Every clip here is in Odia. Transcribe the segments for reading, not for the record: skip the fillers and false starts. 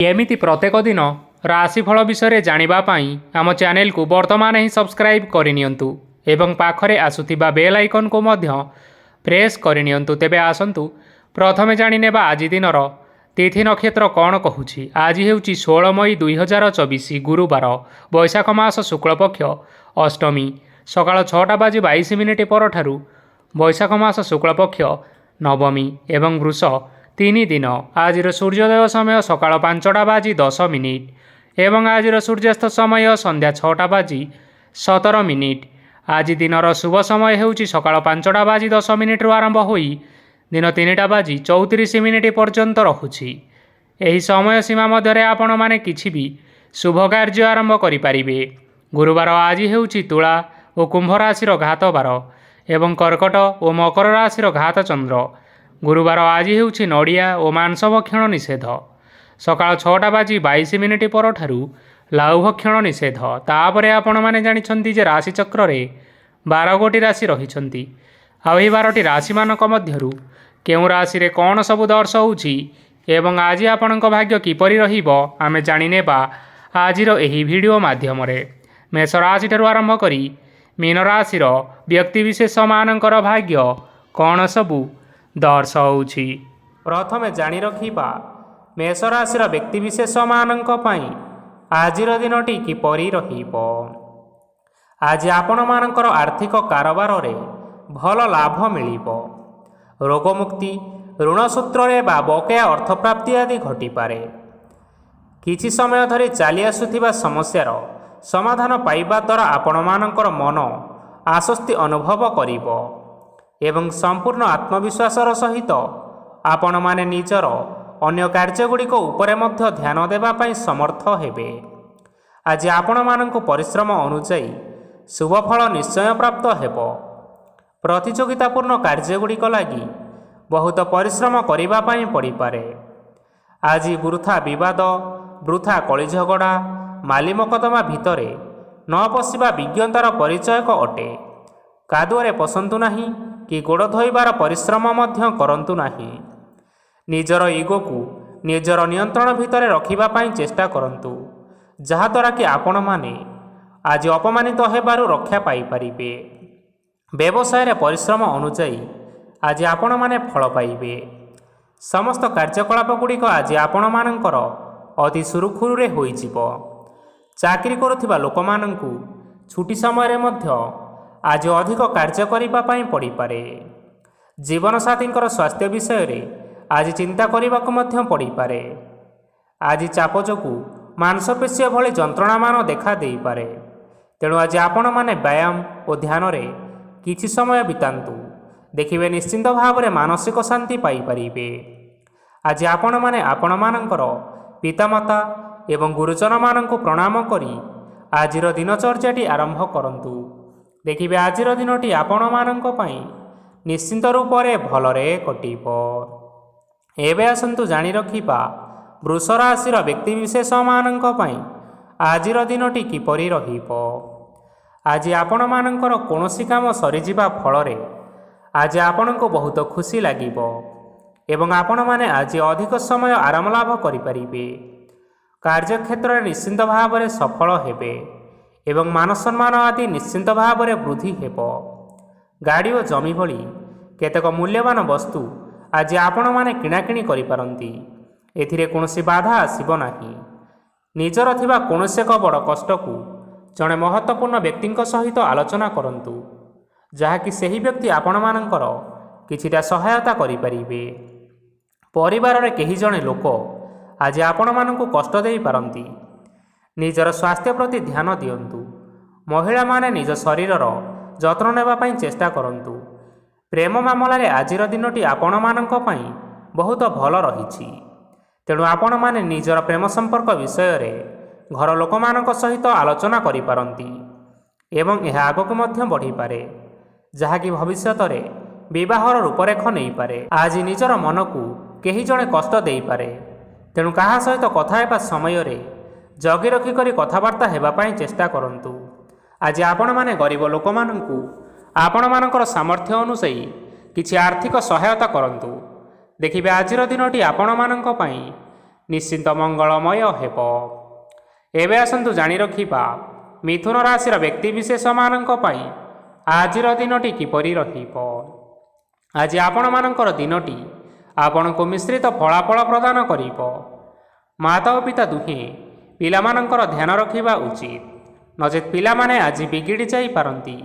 एमिति प्रत्येक दिन राशिफल विषय जानिबा पाई आम चैनल को वर्तमान ही सब्सक्राइब करनियंतु एवं पाखरे आसुथिबा बेल आइकन को मध्य प्रेस करनियंतु। तेबे आसंतु प्रथमे जानिनेबा आज दिनर तिथि नक्षत्र कौन कहूछि। आज हेउछि 16 मई 2024 गुरुवार, वैशाख मास शुक्लपक्ष अष्टमी, सकाळ 6:22 परठारु वैशाख मास शुक्लपक्ष नवमी एवं वृष 3 दिन। आज सूर्योदय समय सकाळ 5:10 एवं आज सूर्यास्त समय संध्या 6:17। आज दिनर शुभ समय हेउछि सकाळ 5:10 आरंभ होई दिन 3:34 पर्यंत रहुछि। एही समय सीमा मध्य आपण माने किछि भी शुभ कार्य आरंभ करिपारिबे। गुरुवार आज हेउछि तुला और कुंभ राशिर घात बार एवं कर्कट और मकर राशिर घात चंद्र। गुरुवार आज हेउछि नड़िया और मांस भक्षण निषेध। सकाळ 6:22 परठारु लाउ भक्षण निषेध। तापरे आपण माने जानिछंती जे राशि चक्र रे 12 गोटी राशि रहिछंती। आ एही 12टी राशि मानक मध्यरु केउ राशि रे कोन सब दर्शाउछि एवं आज आपणक भाग्य किपरि रहिबो आमे जानिनेबा आजिर एही वीडियो माध्यम रे। मेष राशि ठारु आरंभ करी मीन राशिर व्यक्तिविशेष मानकर भाग्य कोन सबु दर्शाउछि। प्रथमे जानि रखिबा मेष राशिर व्यक्तिविशेष मानक पई आजिर दिनटी किपरि रहिबो। आज आपण मानकर आर्थिक कारोबार रे भल लाभ मिलिबो। रोगमुक्ति, ऋण सूत्र बा बकेया अर्थप्राप्ति आदि घटिपारे। किछि समय धरि चली आसुथिबा समस्यार समाधान पाइबा द्वारा आपण मानकर मन आश्वस्ति अनुभव करिबो एवं संपूर्ण आत्मविश्वासर सहित आपण माने निजर अन्य कार्यगुड़िक उपरे मध्य ध्यान देबा पई समर्थ हेबे। आज आपण मानक परिश्रम अनुसायी शुभ फल निश्चय प्राप्त हेबो। प्रतियोगितापूर्ण कार्यगुड़िक लागि बहुत परिश्रम करिबा पई पड़िपारे। आज वृथा विवाद, वृथा कଳି झगड़ा, माली मकदमा भितरे न पशिबा विज्ञतार परिचयक अटे। कादुअरे पसंतु नाही कि गोड़ धोइबार परिश्रम मध्य करंतु नाही। निजर इगो को निजर नियंत्रण भितरे रखिबा पई चेष्टा करंतु, जहाद्वारा कि आपण माने आज अपमानित हेबारु रक्षा पाई परिबे। व्यवसाय रे परिश्रम अनुसायी आज आपण माने फल पाइबे। समस्त कार्यकलाप गुड़िक आज आपण मानकर अति सुरुखुरुरे होई जिवो। चाकरी करुथिबा लोकमानंकु छुट्टी समय मध्य आज अधिक कार्य करिबा पई पड़िपारे। जीवन साथींकर स्वास्थ्य विषय रे आज चिंता करने मध्य पड़िपारे। आज चाप जोगु मांसपेशी भली जंत्रणा मान देखा देई पारे। तेणु आज आपण माने व्यायाम और ध्यान रे किछि समय बितांतु, देखिबे निश्चिंत भाव रे मानसिक शांति पाई परिबे। आज आपण माने आपण मानकर पितामाता एवं गुरुजन मानंकु प्रणाम करी आजिर दिनचर्याटी आरंभ करंतु। देखिबे आजिर दिनटी आपण मानंक पई निश्चिंत रूप रे भलरे कटिबो। एबे आसंतु जानि रखिबा वृष राशिर व्यक्तिविशेष मानंक पई आजिर दिनटी किपरि रहिबो। आज आपण मानकर कोनोसी काम सरीजिबा फलरे आज आपणको बहुत खुशी लागिबो एवं आपण माने आज अधिक समय आराम लाभ करिपारिबे। कार्यक्षेत्र में निश्चिंत भाव में सफल हेबे एवं मान सम्मान आदि निश्चिंत भाव में वृद्धि हेबो। गाड़ी और जमी भली केतेक मूल्यवान वस्तु आज आपण माने किणाकिणी करिपारंती। एथिरे कोनोसी बाधा आसिबो नाही। निजर थिबा कोनोसी एक बड़ कष्ट को जड़े महत्वपूर्ण व्यक्ति सहित आलोचना करंतु, जहाँकि सही व्यक्ति आपण मानकर किछिटा सहायता करिपारिबे। परिवार रे केही जणे लोक आज आपण मानकु कष्ट देई पारंती। निजर स्वास्थ्य प्रति ध्यान दियंतु। महिला माने निज शरीरर जत्न नेबा पई चेष्टा करंतु। प्रेम मामला रे आजिर दिनटी आपण मानक पई बहुत भल रहिछि। तेणु आपण माने निजर प्रेम संपर्क विषय रे घर लोक मानक सहित आलोचना करि पारंती एवं यह आगक मध्य बढ़ी पारे, जहाँकि भविष्यत रे विवाहर रूपरेख नहीं पारे। आज निजर मन को केही जणे कष्ट देई पारे। तेणु कहा सहित कथा हेबा समय रे जगी रखी करी कथबार्ता हेबा पई चेष्टा करंतु। आज आपण माने गरीब लोक मानंकु आपण मानकर सामर्थ्य अनुसायी किछि आर्थिक सहायता करंतु। देखिबे आजिर दिनटी आपण मानंक पई ନିଶ୍ଚିନ୍ତ ମଙ୍ଗଳମୟ ହେବ। ଏବେ ଆସନ୍ତୁ ଜାଣି ରଖିବା ମିଥୁନ ରାଶିର ବ୍ୟକ୍ତିବିଶେଷମାନଙ୍କ ପାଇଁ ଆଜିର ଦିନଟି କିପରି ରହିବ। ଆଜି ଆପଣମାନଙ୍କର ଦିନଟି ଆପଣଙ୍କୁ ମିଶ୍ରିତ ଫଳାଫଳ ପ୍ରଦାନ କରିବ। ମାତା ଓ ପିତା ଦୁହେଁ ପିଲାମାନଙ୍କର ଧ୍ୟାନ ରଖିବା ଉଚିତ, ନଚେତ୍ ପିଲାମାନେ ଆଜି ବିଗିଡ଼ି ଯାଇପାରନ୍ତି।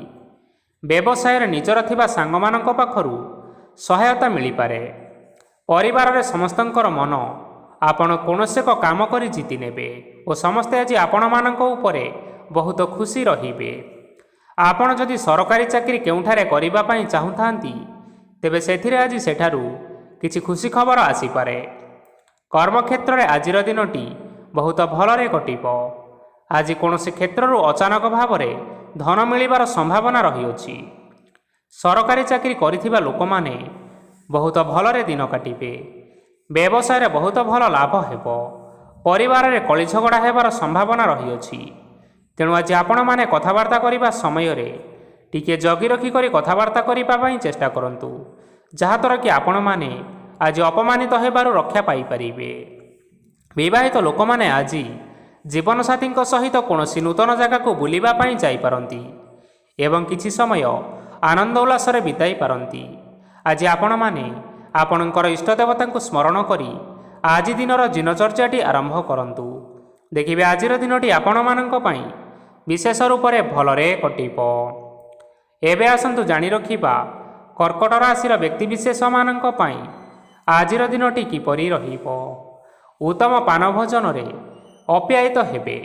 ବ୍ୟବସାୟରେ ନିଜର ଥିବା ସାଙ୍ଗମାନଙ୍କ ପାଖରୁ ସହାୟତା ମିଳିପାରେ। ପରିବାରରେ ସମସ୍ତଙ୍କର ମନ ଆପଣ କୌଣସି ଏକ କାମ କରି ଜିତି ନେବେ ଓ ସମସ୍ତେ ଆଜି ଆପଣମାନଙ୍କ ଉପରେ ବହୁତ ଖୁସି ରହିବେ। ଆପଣ ଯଦି ସରକାରୀ ଚାକିରି କେଉଁଠାରେ କରିବା ପାଇଁ ଚାହୁଁଥାନ୍ତି, ତେବେ ସେଥିରେ ଆଜି ସେଠାରୁ କିଛି ଖୁସି ଖବର ଆସିପାରେ। କର୍ମକ୍ଷେତ୍ରରେ ଆଜିର ଦିନଟି ବହୁତ ଭଲରେ କଟିବ। ଆଜି କୌଣସି କ୍ଷେତ୍ରରୁ ଅଚାନକ ଭାବରେ ଧନ ମିଳିବାର ସମ୍ଭାବନା ରହିଅଛି। ସରକାରୀ ଚାକିରି କରିଥିବା ଲୋକମାନେ ବହୁତ ଭଲରେ ଦିନ କାଟିବେ। ବ୍ୟବସାୟରେ ବହୁତ ଭଲ ଲାଭ ହେବ। ପରିବାରରେ କଳିଝଗଡ଼ା ହେବାର ସମ୍ଭାବନା ରହିଅଛି। ତେଣୁ ଆଜି ଆପଣମାନେ କଥାବାର୍ତ୍ତା କରିବା ସମୟରେ ଟିକିଏ ଜଗି ରଖି କରି କଥାବାର୍ତ୍ତା କରିବା ପାଇଁ ଚେଷ୍ଟା କରନ୍ତୁ, ଯାହାଦ୍ୱାରା କି ଆପଣମାନେ ଆଜି ଅପମାନିତ ହେବାରୁ ରକ୍ଷା ପାଇପାରିବେ। ବିବାହିତ ଲୋକମାନେ ଆଜି ଜୀବନସାଥୀଙ୍କ ସହିତ କୌଣସି ନୂତନ ଜାଗାକୁ ବୁଲିବା ପାଇଁ ଯାଇପାରନ୍ତି ଏବଂ କିଛି ସମୟ ଆନନ୍ଦ ଉଲ୍ଲାସରେ ବିତାଇ ପାରନ୍ତି। ଆଜି ଆପଣମାନେ ଆପଣଙ୍କର ଇଷ୍ଟଦେବତାଙ୍କୁ ସ୍ମରଣ କରି ଆଜି ଦିନର ଦିନଚର୍ଯ୍ୟାଟି ଆରମ୍ଭ କରନ୍ତୁ। ଦେଖିବେ ଆଜିର ଦିନଟି ଆପଣମାନଙ୍କ ପାଇଁ ବିଶେଷ ରୂପରେ ଭଲରେ କଟିବ। ଏବେ ଆସନ୍ତୁ ଜାଣି ରଖିବା କର୍କଟ ରାଶିର ବ୍ୟକ୍ତିବିଶେଷମାନଙ୍କ ପାଇଁ ଆଜିର ଦିନଟି କିପରି ରହିବ। ଉତ୍ତମ ପାନ ଭୋଜନରେ ଅପ୍ୟାୟିତ ହେବେ।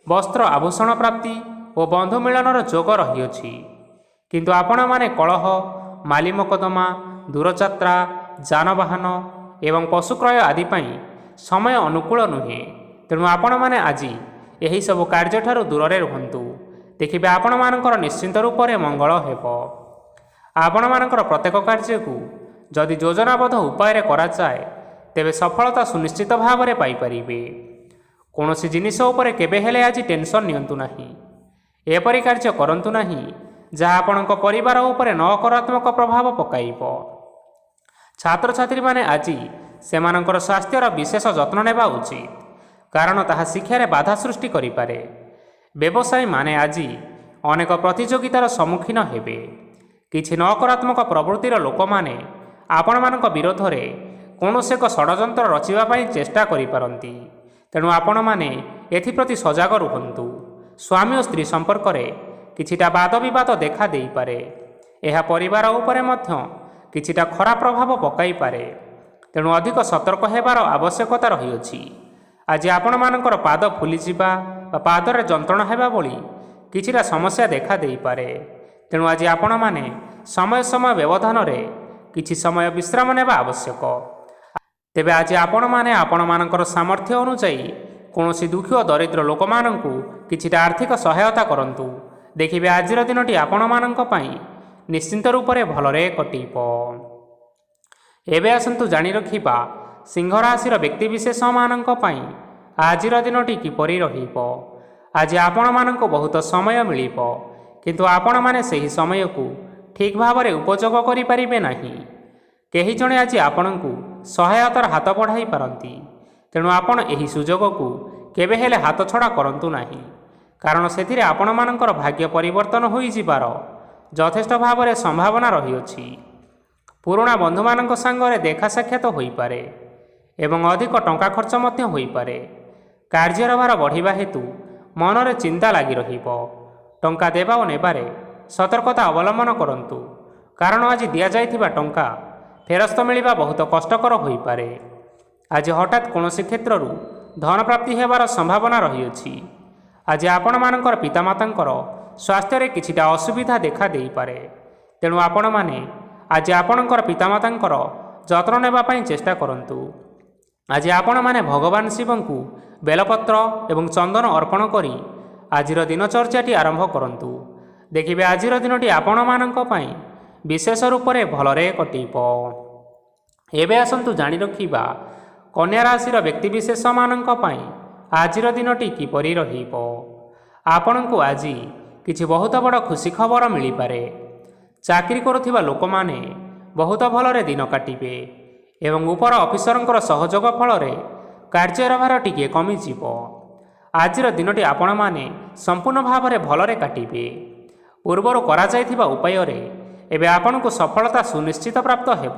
ବସ୍ତ୍ର ଆଭୂଷଣ ପ୍ରାପ୍ତି ଓ ବନ୍ଧୁ ମିଳନର ଯୋଗ ରହିଅଛି। କିନ୍ତୁ ଆପଣମାନେ କଳହ, ମାଲି ମକଦ୍ଦମା, ଦୂରଯାତ୍ରା, ଯାନବାହନ ଏବଂ ପଶୁ କ୍ରୟ ଆଦି ପାଇଁ ସମୟ ଅନୁକୂଳ ନୁହେଁ। ତେଣୁ ଆପଣମାନେ ଆଜି ଏହିସବୁ କାର୍ଯ୍ୟଠାରୁ ଦୂରରେ ରୁହନ୍ତୁ। ଦେଖିବେ ଆପଣମାନଙ୍କର ନିଶ୍ଚିନ୍ତ ରୂପରେ ମଙ୍ଗଳ ହେବ। ଆପଣମାନଙ୍କର ପ୍ରତ୍ୟେକ କାର୍ଯ୍ୟକୁ ଯଦି ଯୋଜନାବଦ୍ଧ ଉପାୟରେ କରାଯାଏ, ତେବେ ସଫଳତା ସୁନିଶ୍ଚିତ ଭାବରେ ପାଇପାରିବେ। କୌଣସି ଜିନିଷ ଉପରେ କେବେ ହେଲେ ଆଜି ଟେନସନ୍ ନିଅନ୍ତୁ ନାହିଁ। ଏପରି କାର୍ଯ୍ୟ କରନ୍ତୁ ନାହିଁ ଯାହା ଆପଣଙ୍କ ପରିବାର ଉପରେ ନକାରାତ୍ମକ ପ୍ରଭାବ ପକାଇବ। ଛାତ୍ରଛାତ୍ରୀମାନେ ଆଜି ସେମାନଙ୍କର ସ୍ୱାସ୍ଥ୍ୟର ବିଶେଷ ଯତ୍ନ ନେବା ଉଚିତ, କାରଣ ତାହା ଶିକ୍ଷାରେ ବାଧା ସୃଷ୍ଟି କରିପାରେ। ବ୍ୟବସାୟୀମାନେ ଆଜି ଅନେକ ପ୍ରତିଯୋଗିତାର ସମ୍ମୁଖୀନ ହେବେ। କିଛି ନକାରାତ୍ମକ ପ୍ରବୃତ୍ତିର ଲୋକମାନେ ଆପଣମାନଙ୍କ ବିରୋଧରେ କୌଣସି ଏକ ଷଡ଼ଯନ୍ତ୍ର ରଚିବା ପାଇଁ ଚେଷ୍ଟା କରିପାରନ୍ତି। ତେଣୁ ଆପଣମାନେ ଏଥିପ୍ରତି ସଜାଗ ରୁହନ୍ତୁ। ସ୍ୱାମୀ ଓ ସ୍ତ୍ରୀ ସମ୍ପର୍କରେ କିଛିଟା ବାଦବିବାଦ ଦେଖା ଦେଇପାରେ। ଏହା ପରିବାର ଉପରେ ମଧ୍ୟ କିଛିଟା ଖରାପ ପ୍ରଭାବ ପକାଇପାରେ। ତେଣୁ ଅଧିକ ସତର୍କ ହେବାର ଆବଶ୍ୟକତା ରହିଅଛି। ଆଜି ଆପଣମାନଙ୍କର ପାଦ ଫୁଲିଯିବା ବା ପାଦରେ ଯନ୍ତ୍ରଣା ହେବା ଭଳି କିଛିଟା ସମସ୍ୟା ଦେଖା ଦେଇପାରେ। ତେଣୁ ଆଜି ଆପଣମାନେ ସମୟ ବ୍ୟବଧାନରେ କିଛି ସମୟ ବିଶ୍ରାମ ନେବା ଆବଶ୍ୟକ। ତେବେ ଆଜି ଆପଣମାନେ ଆପଣମାନଙ୍କର ସାମର୍ଥ୍ୟ ଅନୁଯାୟୀ କୌଣସି ଦୁଃଖୀ ଓ ଦରିଦ୍ର ଲୋକମାନଙ୍କୁ କିଛିଟା ଆର୍ଥିକ ସହାୟତା କରନ୍ତୁ। ଦେଖିବେ ଆଜିର ଦିନଟି ଆପଣମାନଙ୍କ ପାଇଁ ନିଶ୍ଚିନ୍ତ ରୂପରେ ଭଲରେ କଟିବ। ଏବେ ଆସନ୍ତୁ ଜାଣି ରଖିବା ସିଂହ ରାଶିର ବ୍ୟକ୍ତିବିଶେଷମାନଙ୍କ ପାଇଁ ଆଜିର ଦିନଟି କିପରି ରହିବ। ଆଜି ଆପଣମାନଙ୍କୁ ବହୁତ ସମୟ ମିଳିବ, କିନ୍ତୁ ଆପଣମାନେ ସେହି ସମୟକୁ ଠିକ୍ ଭାବରେ ଉପଯୋଗ କରିପାରିବେ ନାହିଁ। କେହି ଜଣେ ଆଜି ଆପଣଙ୍କୁ ସହାୟତାର ହାତ ବଢ଼ାଇ ପାରନ୍ତି। ତେଣୁ ଆପଣ ଏହି ସୁଯୋଗକୁ କେବେ ହେଲେ ହାତଛଡ଼ା କରନ୍ତୁ ନାହିଁ, କାରଣ ସେଥିରେ ଆପଣମାନଙ୍କର ଭାଗ୍ୟ ପରିବର୍ତ୍ତନ ହୋଇଯିବାର ଯଥେଷ୍ଟ ଭାବରେ ସମ୍ଭାବନା ରହିଅଛି। ପୁରୁଣା ବନ୍ଧୁମାନଙ୍କ ସାଙ୍ଗରେ ଦେଖା ସାକ୍ଷାତ ହୋଇପାରେ ଏବଂ ଅଧିକ ଟଙ୍କା ଖର୍ଚ୍ଚ ମଧ୍ୟ ହୋଇପାରେ। କାର୍ଯ୍ୟର ଭାର ବଢ଼ିବା ହେତୁ ମନରେ ଚିନ୍ତା ଲାଗି ରହିବ। ଟଙ୍କା ଦେବା ଓ ନେବାରେ ସତର୍କତା ଅବଲମ୍ବନ କରନ୍ତୁ, କାରଣ ଆଜି ଦିଆଯାଇଥିବା ଟଙ୍କା ଫେରସ୍ତ ମିଳିବା ବହୁତ କଷ୍ଟକର ହୋଇପାରେ। ଆଜି ହଠାତ୍ କୌଣସି କ୍ଷେତ୍ରରୁ ଧନ ପ୍ରାପ୍ତି ହେବାର ସମ୍ଭାବନା ରହିଅଛି। ଆଜି ଆପଣମାନଙ୍କର ପିତାମାତାଙ୍କର ସ୍ୱାସ୍ଥ୍ୟରେ କିଛିଟା ଅସୁବିଧା ଦେଖା ଦେଇପାରେ। ତେଣୁ ଆପଣମାନେ ଆଜି ଆପଣଙ୍କର ପିତାମାତାଙ୍କର ଯତ୍ନ ନେବା ପାଇଁ ଚେଷ୍ଟା କରନ୍ତୁ। ଆଜି ଆପଣମାନେ ଭଗବାନ ଶିବଙ୍କୁ ବେଲପତ୍ର ଏବଂ ଚନ୍ଦନ ଅର୍ପଣ କରି ଆଜିର ଦିନଚର୍ଯ୍ୟାଟି ଆରମ୍ଭ କରନ୍ତୁ। ଦେଖିବେ ଆଜିର ଦିନଟି ଆପଣମାନଙ୍କ ପାଇଁ ବିଶେଷ ରୂପରେ ଭଲରେ କଟିବ। ଏବେ ଆସନ୍ତୁ ଜାଣି ରଖିବା କନ୍ୟା ରାଶିର ବ୍ୟକ୍ତିବିଶେଷମାନଙ୍କ ପାଇଁ ଆଜିର ଦିନଟି କିପରି ରହିବ। ଆପଣଙ୍କୁ ଆଜି କିଛି ବହୁତ ବଡ଼ ଖୁସି ଖବର ମିଳିପାରେ। ଚାକିରି କରୁଥିବା ଲୋକମାନେ ବହୁତ ଭଲରେ ଦିନ କାଟିବେ ଏବଂ ଉପର ଅଫିସରଙ୍କର ସହଯୋଗ ଫଳରେ କାର୍ଯ୍ୟର ଭାର ଟିକିଏ କମିଯିବ। ଆଜିର ଦିନଟି ଆପଣମାନେ ସମ୍ପୂର୍ଣ୍ଣ ଭାବରେ ଭଲରେ କାଟିବେ। ପୂର୍ବରୁ କରାଯାଇଥିବା ଉପାୟରେ ଏବେ ଆପଣଙ୍କୁ ସଫଳତା ସୁନିଶ୍ଚିତ ପ୍ରାପ୍ତ ହେବ।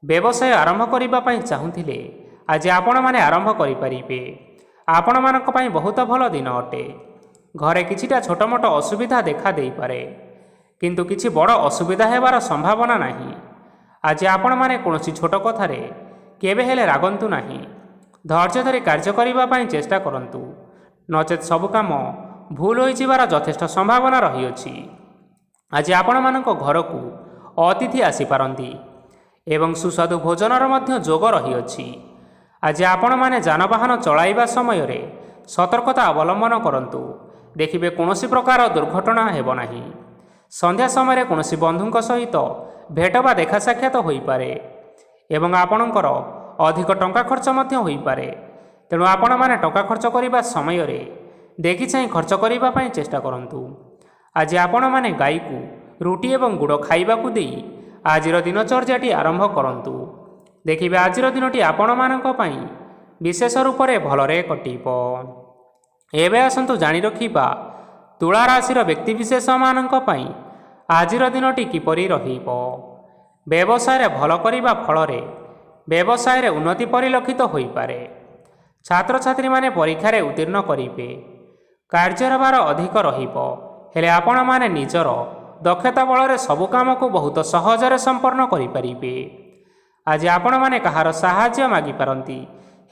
ବ୍ୟବସାୟ ଆରମ୍ଭ କରିବା ପାଇଁ ଚାହୁଁଥିଲେ ଆଜି ଆପଣମାନେ ଆରମ୍ଭ କରିପାରିବେ। ଆପଣମାନଙ୍କ ପାଇଁ ବହୁତ ଭଲ ଦିନ ଅଟେ। ଘରେ କିଛିଟା ଛୋଟମୋଟ ଅସୁବିଧା ଦେଖା ଦେଇପାରେ, କିନ୍ତୁ କିଛି ବଡ଼ ଅସୁବିଧା ହେବାର ସମ୍ଭାବନା ନାହିଁ। ଆଜି ଆପଣମାନେ କୌଣସି ଛୋଟ କଥାରେ କେବେ ହେଲେ ରାଗନ୍ତୁ ନାହିଁ। ଧୈର୍ଯ୍ୟ ଧରି କାର୍ଯ୍ୟ କରିବା ପାଇଁ ଚେଷ୍ଟା କରନ୍ତୁ, ନଚେତ୍ ସବୁ କାମ ଭୁଲ ହୋଇଯିବାର ଯଥେଷ୍ଟ ସମ୍ଭାବନା ରହିଅଛି। ଆଜି ଆପଣମାନଙ୍କ ଘରକୁ ଅତିଥି ଆସିପାରନ୍ତି ଏବଂ ସୁସ୍ୱାଦୁ ଭୋଜନର ମଧ୍ୟ ଯୋଗ ରହିଅଛି। ଆଜି ଆପଣମାନେ ଯାନବାହନ ଚଳାଇବା ସମୟରେ ସତର୍କତା ଅବଲମ୍ବନ କରନ୍ତୁ। ଦେଖିବେ କୌଣସି ପ୍ରକାର ଦୁର୍ଘଟଣା ହେବ ନାହିଁ। ସନ୍ଧ୍ୟା ସମୟରେ କୌଣସି ବନ୍ଧୁଙ୍କ ସହିତ ଭେଟ ବା ଦେଖା ସାକ୍ଷାତ ହୋଇପାରେ ଏବଂ ଆପଣଙ୍କର ଅଧିକ ଟଙ୍କା ଖର୍ଚ୍ଚ ମଧ୍ୟ ହୋଇପାରେ। ତେଣୁ ଆପଣମାନେ ଟଙ୍କା ଖର୍ଚ୍ଚ କରିବା ସମୟରେ ଦେଖି ଚାହିଁ ଖର୍ଚ୍ଚ କରିବା ପାଇଁ ଚେଷ୍ଟା କରନ୍ତୁ। ଆଜି ଆପଣମାନେ ଗାଈକୁ ରୁଟି ଏବଂ ଗୁଡ଼ ଖାଇବାକୁ ଦେଇ ଆଜିର ଦିନଚର୍ଯ୍ୟାଟି ଆରମ୍ଭ କରନ୍ତୁ। ଦେଖିବେ ଆଜିର ଦିନଟି ଆପଣମାନଙ୍କ ପାଇଁ ବିଶେଷ ରୂପରେ ଭଲରେ କଟିବ। ଏବେ ଆସନ୍ତୁ ଜାଣି ରଖିବା ତୁଳା ରାଶିର ବ୍ୟକ୍ତିବିଶେଷମାନଙ୍କ ପାଇଁ ଆଜିର ଦିନଟି କିପରି ରହିବ। ବ୍ୟବସାୟରେ ଭଲ କରିବା ଫଳରେ ବ୍ୟବସାୟରେ ଉନ୍ନତି ପରିଲକ୍ଷିତ ହୋଇପାରେ। ଛାତ୍ରଛାତ୍ରୀମାନେ ପରୀକ୍ଷାରେ ଉତ୍ତୀର୍ଣ୍ଣ କରିବେ। କାର୍ଯ୍ୟର ଭାର ଅଧିକ ରହିବ, ହେଲେ ଆପଣମାନେ ନିଜର ଦକ୍ଷତା ବଳରେ ସବୁ କାମକୁ ବହୁତ ସହଜରେ ସମ୍ପନ୍ନ କରିପାରିବେ। ଆଜି ଆପଣମାନେ କାହାର ସାହାଯ୍ୟ ମାଗିପାରନ୍ତି,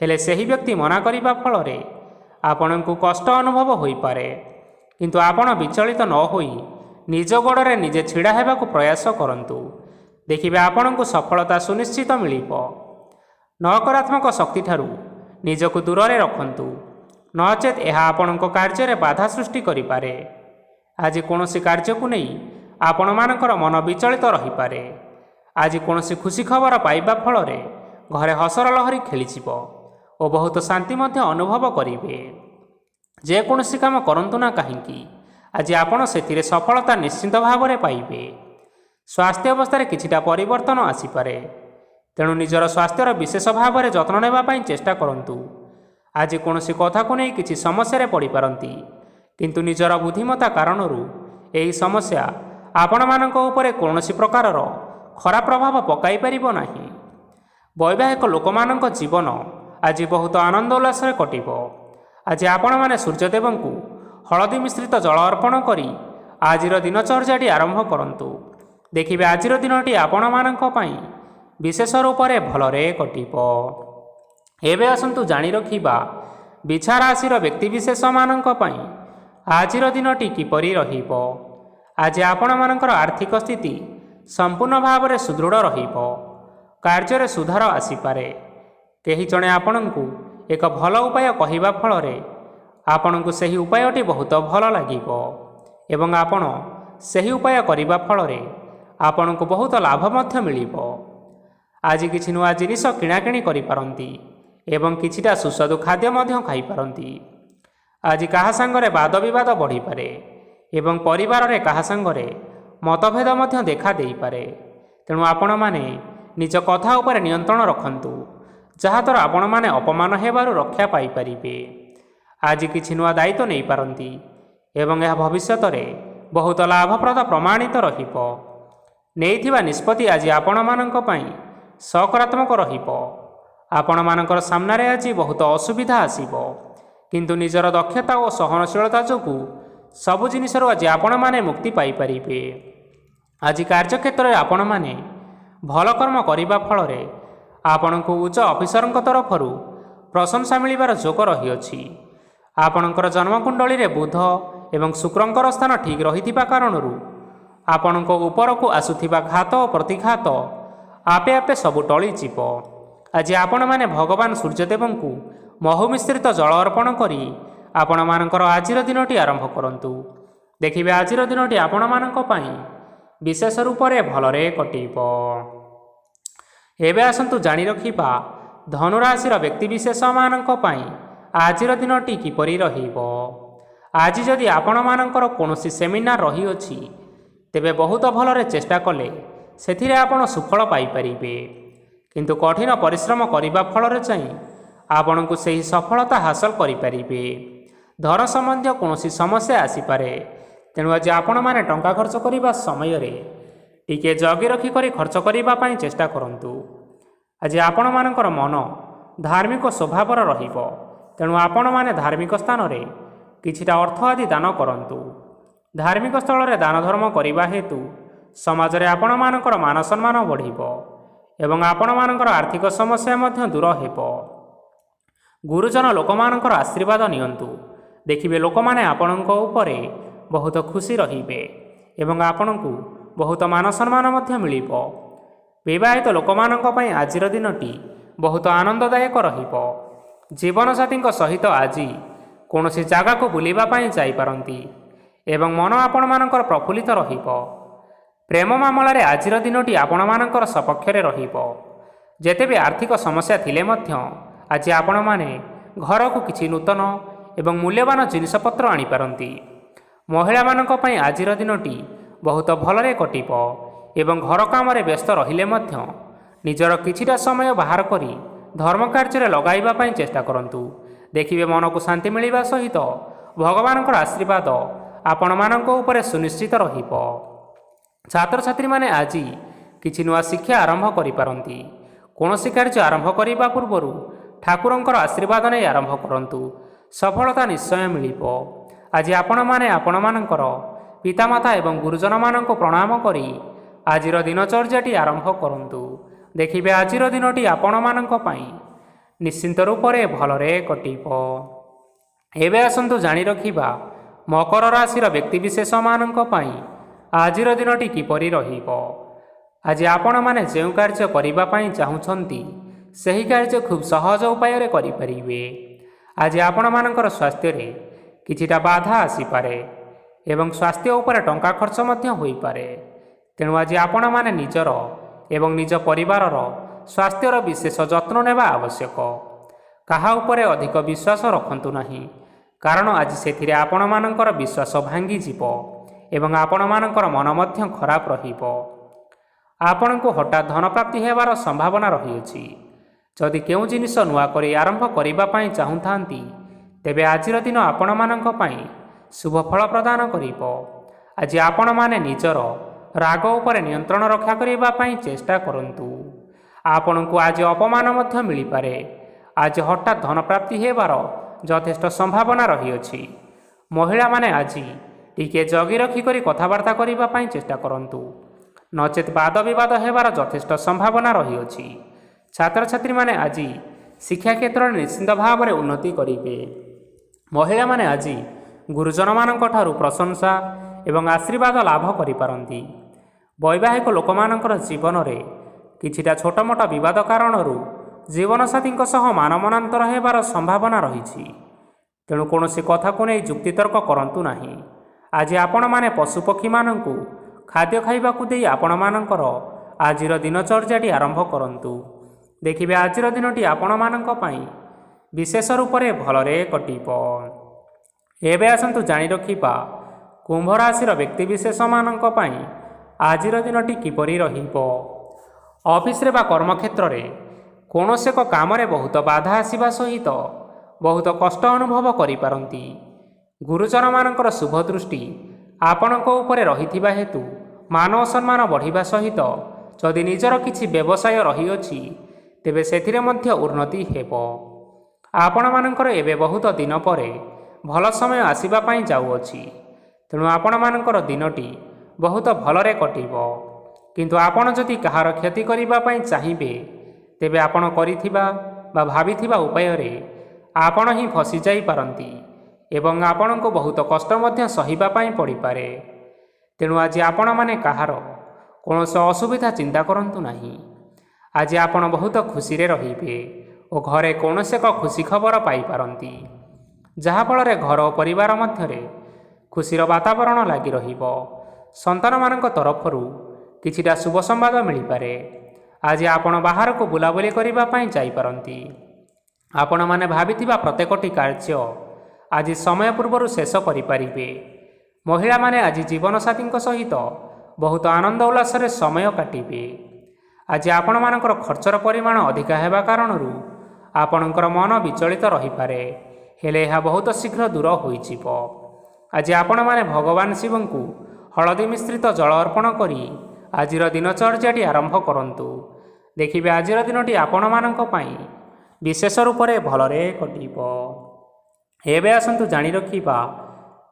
ହେଲେ ସେହି ବ୍ୟକ୍ତି ମନା କରିବା ଫଳରେ ଆପଣଙ୍କୁ କଷ୍ଟ ଅନୁଭବ ହୋଇପାରେ। କିନ୍ତୁ ଆପଣ ବିଚଳିତ ନ ହୋଇ ନିଜ ଗୋଡ଼ରେ ନିଜେ ଛିଡ଼ା ହେବାକୁ ପ୍ରୟାସ କରନ୍ତୁ। ଦେଖିବେ ଆପଣଙ୍କୁ ସଫଳତା ସୁନିଶ୍ଚିତ ମିଳିବ। ନକାରାତ୍ମକ ଶକ୍ତିଠାରୁ ନିଜକୁ ଦୂରରେ ରଖନ୍ତୁ, ନଚେତ୍ ଏହା ଆପଣଙ୍କ କାର୍ଯ୍ୟରେ ବାଧା ସୃଷ୍ଟି କରିପାରେ। ଆଜି କୌଣସି କାର୍ଯ୍ୟକୁ ନେଇ ଆପଣମାନଙ୍କର ମନ ବିଚଳିତ ରହିପାରେ। ଆଜି କୌଣସି ଖୁସି ଖବର ପାଇବା ଫଳରେ ଘରେ ହସର ଲହରୀ ଖେଳିଯିବ ଓ ବହୁତ ଶାନ୍ତି ମଧ୍ୟ ଅନୁଭବ କରିବେ। ଯେକୌଣସି କାମ କରନ୍ତୁ ନା କାହିଁକି, ଆଜି ଆପଣ ସେଥିରେ ସଫଳତା ନିଶ୍ଚିତ ଭାବରେ ପାଇବେ। ସ୍ୱାସ୍ଥ୍ୟ ଅବସ୍ଥାରେ କିଛିଟା ପରିବର୍ତ୍ତନ ଆସିପାରେ, ତେଣୁ ନିଜର ସ୍ୱାସ୍ଥ୍ୟର ବିଶେଷ ଭାବରେ ଯତ୍ନ ନେବା ପାଇଁ ଚେଷ୍ଟା କରନ୍ତୁ। ଆଜି କୌଣସି କଥାକୁ ନେଇ କିଛି ସମସ୍ୟାରେ ପଡ଼ିପାରନ୍ତି, କିନ୍ତୁ ନିଜର ବୁଦ୍ଧିମତ୍ତା କାରଣରୁ ଏହି ସମସ୍ୟା ଆପଣମାନଙ୍କ ଉପରେ କୌଣସି ପ୍ରକାରର ଖରାପ ପ୍ରଭାବ ପକାଇ ପାରିବ ନାହିଁ। ବୈବାହିକ ଲୋକମାନଙ୍କ ଜୀବନ ଆଜି ବହୁତ ଆନନ୍ଦ ଉଲ୍ଲାସରେ କଟିବ। ଆଜି ଆପଣମାନେ ସୂର୍ଯ୍ୟଦେବଙ୍କୁ ହଳଦୀ ମିଶ୍ରିତ ଜଳ ଅର୍ପଣ କରି ଆଜିର ଦିନଚର୍ଯ୍ୟାଟି ଆରମ୍ଭ କରନ୍ତୁ। ଦେଖିବେ ଆଜିର ଦିନଟି ଆପଣମାନଙ୍କ ପାଇଁ ବିଶେଷ ରୂପରେ ଭଲରେ କଟିବ। ଏବେ ଆସନ୍ତୁ ଜାଣି ରଖିବା ବିଛା ରାଶିର ବ୍ୟକ୍ତିବିଶେଷମାନଙ୍କ ପାଇଁ ଆଜିର ଦିନଟି କିପରି ରହିବ। ଆଜି ଆପଣମାନଙ୍କର ଆର୍ଥିକ ସ୍ଥିତି ସମ୍ପୂର୍ଣ୍ଣ ଭାବରେ ସୁଦୃଢ଼ ରହିବ। କାର୍ଯ୍ୟରେ ସୁଧାର ଆସିପାରେ। କେହି ଜଣେ ଆପଣଙ୍କୁ ଏକ ଭଲ ଉପାୟ କହିବା ଫଳରେ ଆପଣଙ୍କୁ ସେହି ଉପାୟଟି ବହୁତ ଭଲ ଲାଗିବ ଏବଂ ଆପଣ ସେହି ଉପାୟ କରିବା ଫଳରେ ଆପଣଙ୍କୁ ବହୁତ ଲାଭ ମଧ୍ୟ ମିଳିବ। ଆଜି କିଛି ନୂଆ ଜିନିଷ କିଣାକିଣି କରିପାରନ୍ତି ଏବଂ କିଛିଟା ସୁସ୍ୱାଦୁ ଖାଦ୍ୟ ମଧ୍ୟ ଖାଇପାରନ୍ତି। ଆଜି କାହା ସାଙ୍ଗରେ ବାଦ ବିବାଦ ବଢ଼ିପାରେ ଏବଂ ପରିବାରରେ କାହା ସାଙ୍ଗରେ ମତଭେଦ ମଧ୍ୟ ଦେଖା ଦେଇପାରେ। ତେଣୁ ଆପଣମାନେ ନିଜ କଥା ଉପରେ ନିୟନ୍ତ୍ରଣ ରଖନ୍ତୁ, ଯାହାଦ୍ୱାରା ଆପଣମାନେ ଅପମାନ ହେବାରୁ ରକ୍ଷା ପାଇପାରିବେ। ଆଜି କିଛି ନୂଆ ଦାୟିତ୍ୱ ନେଇପାରନ୍ତି ଏବଂ ଏହା ଭବିଷ୍ୟତରେ ବହୁତ ଲାଭପ୍ରଦ ପ୍ରମାଣିତ ରହିବ। ନେଇଥିବା ନିଷ୍ପତ୍ତି ଆଜି ଆପଣମାନଙ୍କ ପାଇଁ ସକାରାତ୍ମକ ରହିବ। ଆପଣମାନଙ୍କର ସାମ୍ନାରେ ଆଜି ବହୁତ ଅସୁବିଧା ଆସିବ, କିନ୍ତୁ ନିଜର ଦକ୍ଷତା ଓ ସହନଶୀଳତା ଯୋଗୁଁ ସବୁ ଜିନିଷରୁ ଆଜି ଆପଣମାନେ ମୁକ୍ତି ପାଇପାରିବେ। ଆଜି କାର୍ଯ୍ୟକ୍ଷେତ୍ରରେ ଆପଣମାନେ ଭଲ କର୍ମ କରିବା ଫଳରେ ଆପଣଙ୍କୁ ଉଚ୍ଚ ଅଫିସରଙ୍କ ତରଫରୁ ପ୍ରଶଂସା ମିଳିବାର ଯୋଗ ରହିଅଛି। ଆପଣଙ୍କର ଜନ୍ମକୁଣ୍ଡଳୀରେ ବୁଧ ଏବଂ ଶୁକ୍ରଙ୍କର ସ୍ଥାନ ଠିକ୍ ରହିଥିବା କାରଣରୁ ଆପଣଙ୍କ ଉପରକୁ ଆସୁଥିବା ଘାତ ଓ ପ୍ରତିଘାତ ଆପେ ଆପେ ସବୁ ଟଳିଯିବ। ଆଜି ଆପଣମାନେ ଭଗବାନ ସୂର୍ଯ୍ୟଦେବଙ୍କୁ ମହୁ ମିଶ୍ରିତ ଜଳ ଅର୍ପଣ କରି ଆପଣମାନଙ୍କର ଆଜିର ଦିନଟି ଆରମ୍ଭ କରନ୍ତୁ। ଦେଖିବେ ଆଜିର ଦିନଟି ଆପଣମାନଙ୍କ ପାଇଁ ବିଶେଷ ରୂପରେ ଭଲରେ କଟିବ। ଏବେ ଆସନ୍ତୁ ଜାଣି ରଖିବା ଧନୁରାଶିର ବ୍ୟକ୍ତିବିଶେଷମାନଙ୍କ ପାଇଁ ଆଜିର ଦିନଟି କିପରି ରହିବ। ଆଜି ଯଦି ଆପଣମାନଙ୍କର କୌଣସି ସେମିନାର ରହିଅଛି, ତେବେ ବହୁତ ଭଲରେ ଚେଷ୍ଟା କଲେ ସେଥିରେ ଆପଣ ସୁଫଳ ପାଇପାରିବେ। କିନ୍ତୁ କଠିନ ପରିଶ୍ରମ କରିବା ଫଳରେ ଯାଇ ଆପଣଙ୍କୁ ସେହି ସଫଳତା ହାସଲ କରିପାରିବେ। ଧନ ସମ୍ବନ୍ଧୀୟ କୌଣସି ସମସ୍ୟା ଆସିପାରେ, ତେଣୁ ଆଜି ଆପଣମାନେ ଟଙ୍କା ଖର୍ଚ୍ଚ କରିବା ସମୟରେ ଟିକିଏ ଜଗି ରଖି କରି ଖର୍ଚ୍ଚ କରିବା ପାଇଁ ଚେଷ୍ଟା କରନ୍ତୁ। ଆଜି ଆପଣମାନଙ୍କର ମନ ଧାର୍ମିକ ସ୍ୱଭାବର ରହିବ, ତେଣୁ ଆପଣମାନେ ଧାର୍ମିକ ସ୍ଥାନରେ କିଛିଟା ଅର୍ଥ ଆଦି ଦାନ କରନ୍ତୁ। ଧାର୍ମିକ ସ୍ଥଳରେ ଦାନ ଧର୍ମ କରିବା ହେତୁ ସମାଜରେ ଆପଣମାନଙ୍କର ମାନ ସମ୍ମାନ ବଢ଼ିବ ଏବଂ ଆପଣମାନଙ୍କର ଆର୍ଥିକ ସମସ୍ୟା ମଧ୍ୟ ଦୂର ହେବ। ଗୁରୁଜନ ଲୋକମାନଙ୍କର ଆଶୀର୍ବାଦ ନିଅନ୍ତୁ। ଦେଖିବେ ଲୋକମାନେ ଆପଣଙ୍କ ଉପରେ ବହୁତ ଖୁସି ରହିବେ ଏବଂ ଆପଣଙ୍କୁ ବହୁତ ମାନ ସମ୍ମାନ ମଧ୍ୟ ମିଳିବ। ବିବାହିତ ଲୋକମାନଙ୍କ ପାଇଁ ଆଜିର ଦିନଟି ବହୁତ ଆନନ୍ଦଦାୟକ ରହିବ। ଜୀବନସାଥୀଙ୍କ ସହିତ ଆଜି କୌଣସି ଜାଗାକୁ ବୁଲିବା ପାଇଁ ଯାଇପାରନ୍ତି ଏବଂ ମନ ଆପଣମାନଙ୍କର ପ୍ରଫୁଲ୍ଲିତ ରହିବ। ପ୍ରେମ ମାମଲାରେ ଆଜିର ଦିନଟି ଆପଣମାନଙ୍କର ସପକ୍ଷରେ ରହିବ। ଯେତେ ବି ଆର୍ଥିକ ସମସ୍ୟା ଥିଲେ ମଧ୍ୟ ଆଜି ଆପଣମାନେ ଘରକୁ କିଛି ନୂତନ ଏବଂ ମୂଲ୍ୟବାନ ଜିନିଷପତ୍ର ଆଣିପାରନ୍ତି। ମହିଳାମାନଙ୍କ ପାଇଁ ଆଜିର ଦିନଟି ବହୁତ ଭଲରେ କଟିବ ଏବଂ ଘର କାମରେ ବ୍ୟସ୍ତ ରହିଲେ ମଧ୍ୟ ନିଜର କିଛିଟା ସମୟ ବାହାର କରି ଧର୍ମ କାର୍ଯ୍ୟରେ ଲଗାଇବା ପାଇଁ ଚେଷ୍ଟା କରନ୍ତୁ। ଦେଖିବେ ମନକୁ ଶାନ୍ତି ମିଳିବା ସହିତ ଭଗବାନଙ୍କର ଆଶୀର୍ବାଦ ଆପଣମାନଙ୍କ ଉପରେ ସୁନିଶ୍ଚିତ ରହିବ। ଛାତ୍ରଛାତ୍ରୀମାନେ ଆଜି କିଛି ନୂଆ ଶିକ୍ଷା ଆରମ୍ଭ କରିପାରନ୍ତି। କୌଣସି କାର୍ଯ୍ୟ ଆରମ୍ଭ କରିବା ପୂର୍ବରୁ ଠାକୁରଙ୍କର ଆଶୀର୍ବାଦ ନେଇ ଆରମ୍ଭ କରନ୍ତୁ, ସଫଳତା ନିଶ୍ଚୟ ମିଳିବ। ଆଜି ଆପଣମାନେ ଆପଣମାନଙ୍କର ପିତାମାତା ଏବଂ ଗୁରୁଜନମାନଙ୍କୁ ପ୍ରଣାମ କରି ଆଜିର ଦିନଚର୍ଯ୍ୟାଟି ଆରମ୍ଭ କରନ୍ତୁ। ଦେଖିବେ ଆଜିର ଦିନଟି ଆପଣମାନଙ୍କ ପାଇଁ ନିଶ୍ଚିନ୍ତ ରୂପରେ ଭଲରେ କଟିବ। ଏବେ ଆସନ୍ତୁ ଜାଣି ରଖିବା ମକର ରାଶିର ବ୍ୟକ୍ତିବିଶେଷମାନଙ୍କ ପାଇଁ ଆଜିର ଦିନଟି କିପରି ରହିବ। ଆଜି ଆପଣମାନେ ଯେଉଁ କାର୍ଯ୍ୟ କରିବା ପାଇଁ ଚାହୁଁଛନ୍ତି ସେହି କାର୍ଯ୍ୟ ଖୁବ୍ ସହଜ ଉପାୟରେ କରିପାରିବେ। ଆଜି ଆପଣମାନଙ୍କର ସ୍ୱାସ୍ଥ୍ୟରେ କିଛିଟା ବାଧା ଆସିପାରେ ଏବଂ ସ୍ୱାସ୍ଥ୍ୟ ଉପରେ ଟଙ୍କା ଖର୍ଚ୍ଚ ମଧ୍ୟ ହୋଇପାରେ। ତେଣୁ ଆଜି ଆପଣମାନେ ନିଜର ଏବଂ ନିଜ ପରିବାରର ସ୍ୱାସ୍ଥ୍ୟର ବିଶେଷ ଯତ୍ନ ନେବା ଆବଶ୍ୟକ। କାହା ଉପରେ ଅଧିକ ବିଶ୍ୱାସ ରଖନ୍ତୁ ନାହିଁ, କାରଣ ଆଜି ସେଥିରେ ଆପଣମାନଙ୍କର ବିଶ୍ୱାସ ଭାଙ୍ଗିଯିବ ଏବଂ ଆପଣମାନଙ୍କର ମନ ମଧ୍ୟ ଖରାପ ରହିବ। ଆପଣଙ୍କୁ ହଠାତ୍ ଧନପ୍ରାପ୍ତି ହେବାର ସମ୍ଭାବନା ରହିଅଛି। ଯଦି କେଉଁ ଜିନିଷ ନୂଆ କରି ଆରମ୍ଭ କରିବା ପାଇଁ ଚାହୁଁଥାନ୍ତି, ତେବେ ଆଜିର ଦିନ ଆପଣମାନଙ୍କ ପାଇଁ ଶୁଭ ଫଳ ପ୍ରଦାନ କରିବ। ଆଜି ଆପଣମାନେ ନିଜର ରାଗ ଉପରେ ନିୟନ୍ତ୍ରଣ ରକ୍ଷା କରିବା ପାଇଁ ଚେଷ୍ଟା କରନ୍ତୁ। ଆପଣଙ୍କୁ ଆଜି ଅପମାନ ମଧ୍ୟ ମିଳିପାରେ। ଆଜି ହଠାତ୍ ଧନପ୍ରାପ୍ତି ହେବାର ଯଥେଷ୍ଟ ସମ୍ଭାବନା ରହିଅଛି। ମହିଳାମାନେ ଆଜି ଟିକିଏ ଜଗି ରଖି କରି କଥାବାର୍ତ୍ତା କରିବା ପାଇଁ ଚେଷ୍ଟା କରନ୍ତୁ, ନଚେତ୍ ବାଦ ବିବାଦ ହେବାର ଯଥେଷ୍ଟ ସମ୍ଭାବନା ରହିଅଛି। ଛାତ୍ରଛାତ୍ରୀମାନେ ଆଜି ଶିକ୍ଷା କ୍ଷେତ୍ରରେ ନିଶ୍ଚିନ୍ତ ଭାବରେ ଉନ୍ନତି କରିବେ। ମହିଳାମାନେ ଆଜି ଗୁରୁଜନମାନଙ୍କ ଠାରୁ ପ୍ରଶଂସା ଏବଂ ଆଶୀର୍ବାଦ ଲାଭ କରିପାରନ୍ତି। ବୈବାହିକ ଲୋକମାନଙ୍କର ଜୀବନରେ କିଛିଟା ଛୋଟମୋଟ ବିବାଦ କାରଣରୁ ଜୀବନସାଥୀଙ୍କ ସହ ମାନମନାନ୍ତର ହେବାର ସମ୍ଭାବନା ରହିଛି। ତେଣୁ କୌଣସି କଥାକୁ ନେଇ ଯୁକ୍ତିତର୍କ କରନ୍ତୁ ନାହିଁ। ଆଜି ଆପଣମାନେ ପଶୁପକ୍ଷୀମାନଙ୍କୁ ଖାଦ୍ୟ ଖାଇବାକୁ ଦେଇ ଆପଣମାନଙ୍କର ଆଜିର ଦିନଚର୍ଯ୍ୟାଟି ଆରମ୍ଭ କରନ୍ତୁ। ଦେଖିବେ ଆଜିର ଦିନଟି ଆପଣମାନଙ୍କ ପାଇଁ ବିଶେଷ ରୂପରେ ଭଲରେ କଟିବ। ଏବେ ଆସନ୍ତୁ ଜାଣି ରଖିବା କୁମ୍ଭ ରାଶିର ବ୍ୟକ୍ତିବିଶେଷମାନଙ୍କ ପାଇଁ ଆଜିର ଦିନଟି କିପରି ରହିବ। ଅଫିସରେ ବା କର୍ମକ୍ଷେତ୍ରରେ କୌଣସି ଏକ କାମରେ ବହୁତ ବାଧା ଆସିବା ସହିତ ବହୁତ କଷ୍ଟ ଅନୁଭବ କରିପାରନ୍ତି। ଗୁରୁଜନମାନଙ୍କର ଶୁଭ ଦୃଷ୍ଟି ଆପଣଙ୍କ ଉପରେ ରହିଥିବା ହେତୁ ମାନ ଓ ସମ୍ମାନ ବଢ଼ିବା ସହିତ ଯଦି ନିଜର କିଛି ବ୍ୟବସାୟ ରହିଅଛି, ତେବେ ସେଥିରେ ମଧ୍ୟ ଉନ୍ନତି ହେବ। ଆପଣମାନଙ୍କର ଏବେ ବହୁତ ଦିନ ପରେ ଭଲ ସମୟ ଆସିବା ପାଇଁ ଯାଉଅଛି, ତେଣୁ ଆପଣମାନଙ୍କର ଦିନଟି ବହୁତ ଭଲରେ କଟିବ। କିନ୍ତୁ ଆପଣ ଯଦି କାହାର କ୍ଷତି କରିବା ପାଇଁ ଚାହିଁବେ, ତେବେ ଆପଣ କରିଥିବା ବା ଭାବିଥିବା ଉପାୟରେ ଆପଣ ହିଁ ଫସିଯାଇପାରନ୍ତି ଏବଂ ଆପଣଙ୍କୁ ବହୁତ କଷ୍ଟ ମଧ୍ୟ ସହିବା ପାଇଁ ପଡ଼ିପାରେ। ତେଣୁ ଆଜି ଆପଣମାନେ କାହାର କୌଣସି ଅସୁବିଧା ଚିନ୍ତା କରନ୍ତୁ ନାହିଁ। ଆଜି ଆପଣ ବହୁତ ଖୁସିରେ ରହିବେ ଓ ଘରେ କୌଣସି ଏକ ଖୁସି ଖବର ପାଇପାରନ୍ତି, ଯାହାଫଳରେ ଘର ଓ ପରିବାର ମଧ୍ୟରେ ଖୁସିର ବାତାବରଣ ଲାଗି ରହିବ। ସନ୍ତାନମାନଙ୍କ ତରଫରୁ କିଛିଟା ଶୁଭ ସମ୍ବାଦ ମିଳିପାରେ। ଆଜି ଆପଣ ବାହାରକୁ ବୁଲାବୁଲି କରିବା ପାଇଁ ଯାଇପାରନ୍ତି। ଆପଣମାନେ ଭାବିଥିବା ପ୍ରତ୍ୟେକଟି କାର୍ଯ୍ୟ ଆଜି ସମୟ ପୂର୍ବରୁ ଶେଷ କରିପାରିବେ। ମହିଳାମାନେ ଆଜି ଜୀବନସାଥୀଙ୍କ ସହିତ ବହୁତ ଆନନ୍ଦ ଉଲ୍ଲାସରେ ସମୟ କାଟିବେ। ଆଜି ଆପଣମାନଙ୍କର ଖର୍ଚ୍ଚର ପରିମାଣ ଅଧିକା ହେବା କାରଣରୁ ଆପଣଙ୍କର ମନ ବିଚଳିତ ରହିପାରେ, ହେଲେ ଏହା ବହୁତ ଶୀଘ୍ର ଦୂର ହୋଇଯିବ। ଆଜି ଆପଣମାନେ ଭଗବାନ ଶିବଙ୍କୁ ହଳଦୀ ମିଶ୍ରିତ ଜଳ ଅର୍ପଣ କରି ଆଜିର ଦିନଚର୍ଯ୍ୟାଟି ଆରମ୍ଭ କରନ୍ତୁ। ଦେଖିବେ ଆଜିର ଦିନଟି ଆପଣମାନଙ୍କ ପାଇଁ ବିଶେଷ ରୂପରେ ଭଲରେ କଟିବ। ଏବେ ଆସନ୍ତୁ ଜାଣି ରଖିବା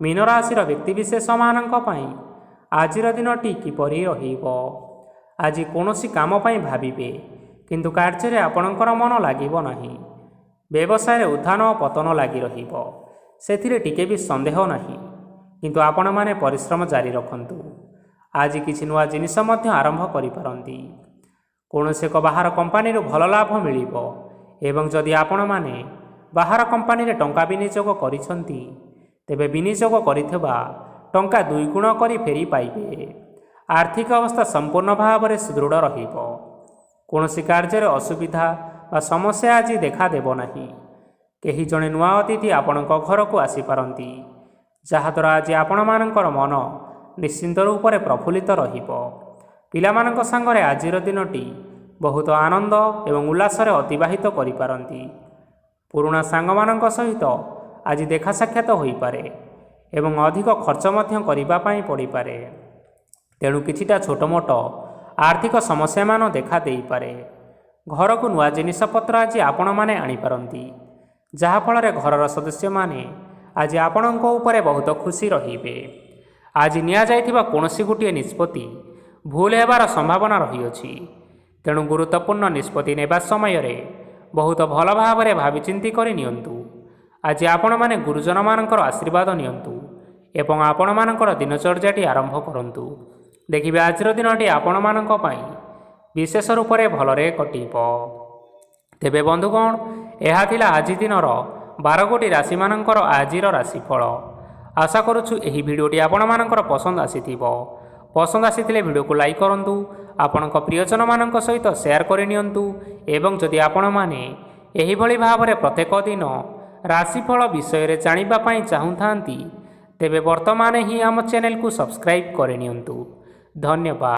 ମୀନ ରାଶିର ବ୍ୟକ୍ତିବିଶେଷମାନଙ୍କ ପାଇଁ ଆଜିର ଦିନଟି କିପରି ରହିବ। ଆଜି କୌଣସି କାମ ପାଇଁ ଭାବିବେ, କିନ୍ତୁ କାର୍ଯ୍ୟରେ ଆପଣଙ୍କର ମନ ଲାଗିବ ନାହିଁ। ବ୍ୟବସାୟରେ ଉତ୍ଥାନ ଓ ପତନ ଲାଗି ରହିବ, ସେଥିରେ ଟିକେ ବି ସନ୍ଦେହ ନାହିଁ, କିନ୍ତୁ ଆପଣମାନେ ପରିଶ୍ରମ ଜାରି ରଖନ୍ତୁ। ଆଜି କିଛି ନୂଆ ଜିନିଷ ମଧ୍ୟ ଆରମ୍ଭ କରିପାରନ୍ତି। କୌଣସି ଏକ ବାହାର କମ୍ପାନୀରୁ ଭଲ ଲାଭ ମିଳିବ ଏବଂ ଯଦି ଆପଣମାନେ ବାହାର କମ୍ପାନୀରେ ଟଙ୍କା ବିନିଯୋଗ କରିଛନ୍ତି, ତେବେ ବିନିଯୋଗ କରିଥିବା ଟଙ୍କା 2 ଗୁଣ କରି ଫେରି ପାଇବେ। ଆର୍ଥିକ ଅବସ୍ଥା ସମ୍ପୂର୍ଣ୍ଣ ଭାବରେ ସୁଦୃଢ଼ ରହିବ। କୌଣସି କାର୍ଯ୍ୟରେ ଅସୁବିଧା ବା ସମସ୍ୟା ଆଜି ଦେଖାଦେବ ନାହିଁ। କେହି ଜଣେ ନୂଆ ଅତିଥି ଆପଣଙ୍କ ଘରକୁ ଆସିପାରନ୍ତି, ଯାହାଦ୍ୱାରା ଆଜି ଆପଣମାନଙ୍କର ମନ ନିଶ୍ଚିନ୍ତ ରୂପରେ ପ୍ରଫୁଲ୍ଲିତ ରହିବ। ପିଲାମାନଙ୍କ ସାଙ୍ଗରେ ଆଜିର ଦିନଟି ବହୁତ ଆନନ୍ଦ ଏବଂ ଉଲ୍ଲାସରେ ଅତିବାହିତ କରିପାରନ୍ତି। ପୁରୁଣା ସାଙ୍ଗମାନଙ୍କ ସହିତ ଆଜି ଦେଖା ସାକ୍ଷାତ ହୋଇପାରେ ଏବଂ ଅଧିକ ଖର୍ଚ୍ଚ ମଧ୍ୟ କରିବା ପାଇଁ ପଡ଼ିପାରେ। ତେଣୁ କିଛିଟା ଛୋଟମୋଟ ଆର୍ଥିକ ସମସ୍ୟାମାନ ଦେଖା ଦେଇପାରେ। ଘରକୁ ନୂଆ ଜିନିଷପତ୍ର ଆଜି ଆପଣମାନେ ଆଣିପାରନ୍ତି, ଯାହାଫଳରେ ଘରର ସଦସ୍ୟମାନେ ଆଜି ଆପଣଙ୍କ ଉପରେ ବହୁତ ଖୁସି ରହିବେ। ଆଜି ନିଆଯାଇଥିବା କୌଣସି ଗୋଟିଏ ନିଷ୍ପତ୍ତି ଭୁଲ ହେବାର ସମ୍ଭାବନା ରହିଅଛି, ତେଣୁ ଗୁରୁତ୍ୱପୂର୍ଣ୍ଣ ନିଷ୍ପତ୍ତି ନେବା ସମୟରେ ବହୁତ ଭଲ ଭାବରେ ଭାବିଚିନ୍ତି କରି ନିଅନ୍ତୁ। ଆଜି ଆପଣମାନେ ଗୁରୁଜନମାନଙ୍କର ଆଶୀର୍ବାଦ ନିଅନ୍ତୁ ଏବଂ ଆପଣମାନଙ୍କର ଦିନଚର୍ଯ୍ୟାଟି ଆରମ୍ଭ କରନ୍ତୁ। ଦେଖିବେ ଆଜିର ଦିନଟି ଆପଣମାନଙ୍କ ପାଇଁ ବିଶେଷ ରୂପରେ ଭଲରେ କଟିବ। ତେବେ ବନ୍ଧୁଗଣ, ଏହା ଥିଲା ଆଜି ଦିନର 12ଗୋଟି ରାଶିମାନଙ୍କର ଆଜିର ରାଶିଫଳ। ଆଶା କରୁଛୁ ଏହି ଭିଡ଼ିଓଟି ଆପଣମାନଙ୍କର ପସନ୍ଦ ଆସିଥିବ। ପସନ୍ଦ ଆସିଥିଲେ ଭିଡ଼ିଓକୁ ଲାଇକ୍ କରନ୍ତୁ, ଆପଣଙ୍କ ପ୍ରିୟଜନମାନଙ୍କ ସହିତ ସେୟାର କରିନିଅନ୍ତୁ ଏବଂ ଯଦି ଆପଣମାନେ ଏହିଭଳି ଭାବରେ ପ୍ରତ୍ୟେକ ଦିନ ରାଶିଫଳ ବିଷୟରେ ଜାଣିବା ପାଇଁ ଚାହୁଁଥାନ୍ତି, ତେବେ ବର୍ତ୍ତମାନ ହିଁ ଆମ ଚ୍ୟାନେଲକୁ ସବସ୍କ୍ରାଇବ୍ କରିନିଅନ୍ତୁ। ଧନ୍ୟବାଦ।